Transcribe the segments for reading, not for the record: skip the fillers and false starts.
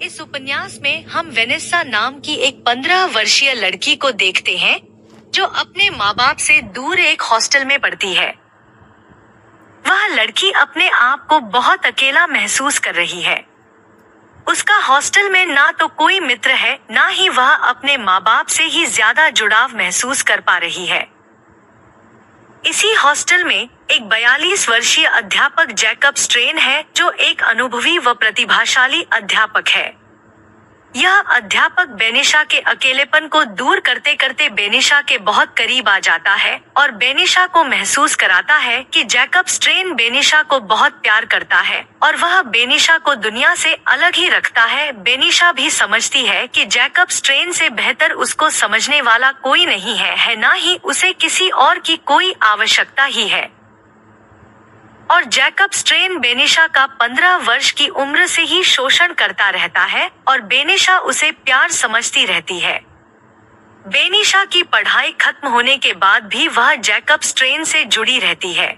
इस उपन्यास में हम वेनेसा नाम की एक 15 वर्षीय लड़की को देखते हैं जो अपने माँ बाप से दूर एक हॉस्टल में पढ़ती है। वह लड़की अपने आप को बहुत अकेला महसूस कर रही है। उसका हॉस्टल में ना तो कोई मित्र है, ना ही वह अपने माँ बाप से ही ज्यादा जुड़ाव महसूस कर पा रही है। इसी हॉस्टल में एक 42 वर्षीय अध्यापक जैकब स्ट्रेन है जो एक अनुभवी व प्रतिभाशाली अध्यापक है। यह अध्यापक बेनिशा के अकेलेपन को दूर करते करते बेनिशा के बहुत करीब आ जाता है और बेनिशा को महसूस कराता है कि जैकब स्ट्रेन बेनिशा को बहुत प्यार करता है और वह बेनिशा को दुनिया से अलग ही रखता है। बेनिशा भी समझती है कि जैकब स्ट्रेन से बेहतर उसको समझने वाला कोई नहीं है, ना ही उसे किसी और की कोई आवश्यकता ही है। और जैकब स्ट्रेन बेनिशा का 15 वर्ष की उम्र से ही शोषण करता रहता है और बेनिशा उसे प्यार समझती रहती है। बेनिशा की पढ़ाई खत्म होने के बाद भी वह जैकब स्ट्रेन से जुड़ी रहती है।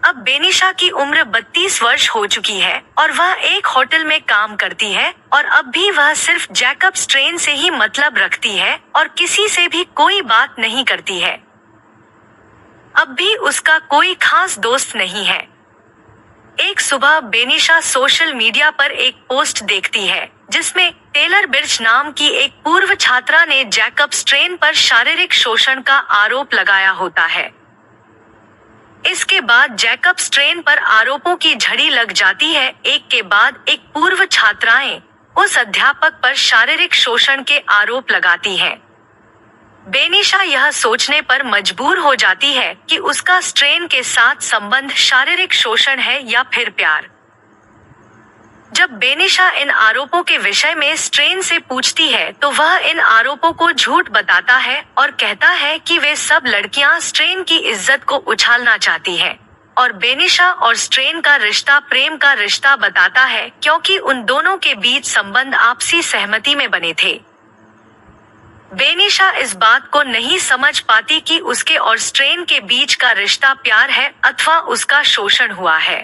अब बेनिशा की उम्र 32 वर्ष हो चुकी है और वह एक होटल में काम करती है और अब भी वह सिर्फ जैकब स्ट्रेन से ही मतलब रखती है और किसी से भी कोई बात नहीं करती है। अब भी उसका कोई खास दोस्त नहीं है। एक सुबह बेनिशा सोशल मीडिया पर एक पोस्ट देखती है जिसमें टेलर बिर्च नाम की एक पूर्व छात्रा ने जैकब स्ट्रेन पर शारीरिक शोषण का आरोप लगाया होता है। इसके बाद जैकब स्ट्रेन पर आरोपों की झड़ी लग जाती है। एक के बाद एक पूर्व छात्राएं उस अध्यापक पर शारीरिक शोषण के आरोप लगाती हैं। बेनिशा यह सोचने पर मजबूर हो जाती है कि उसका स्ट्रेन के साथ संबंध शारीरिक शोषण है या फिर प्यार। जब बेनिशा इन आरोपों के विषय में स्ट्रेन से पूछती है तो वह इन आरोपों को झूठ बताता है और कहता है कि वे सब लड़कियां स्ट्रेन की इज्जत को उछालना चाहती हैं और बेनिशा और स्ट्रेन का रिश्ता प्रेम का रिश्ता बताता है क्योंकि उन दोनों के बीच संबंध आपसी सहमति में बने थे। बेनिशा इस बात को नहीं समझ पाती कि उसके और स्ट्रेन के बीच का रिश्ता प्यार है अथवा उसका शोषण हुआ है।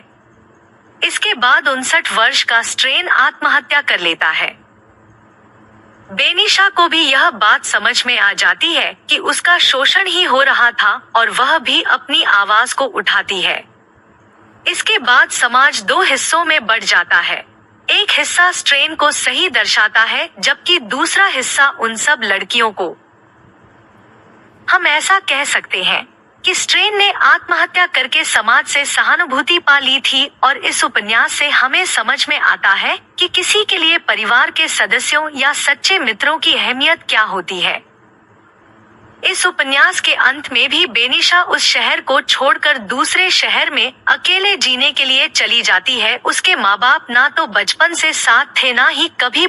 इसके बाद 59 वर्ष का स्ट्रेन आत्महत्या कर लेता है। बेनिशा को भी यह बात समझ में आ जाती है कि उसका शोषण ही हो रहा था और वह भी अपनी आवाज को उठाती है। इसके बाद समाज दो हिस्सों में बढ़ जाता है। एक हिस्सा स्ट्रेन को सही दर्शाता है जबकि दूसरा हिस्सा उन सब लड़कियों को। हम ऐसा कह सकते हैं कि स्ट्रेन ने आत्महत्या करके समाज से सहानुभूति पा ली थी और इस उपन्यास से हमें समझ में आता है कि किसी के लिए परिवार के सदस्यों या सच्चे मित्रों की अहमियत क्या होती है। इस उपन्यास के अंत में भी बेनिशा उस शहर को छोड़कर दूसरे शहर में अकेले जीने के लिए चली जाती है। उसके माँ बाप ना तो बचपन से साथ थे, ना ही कभी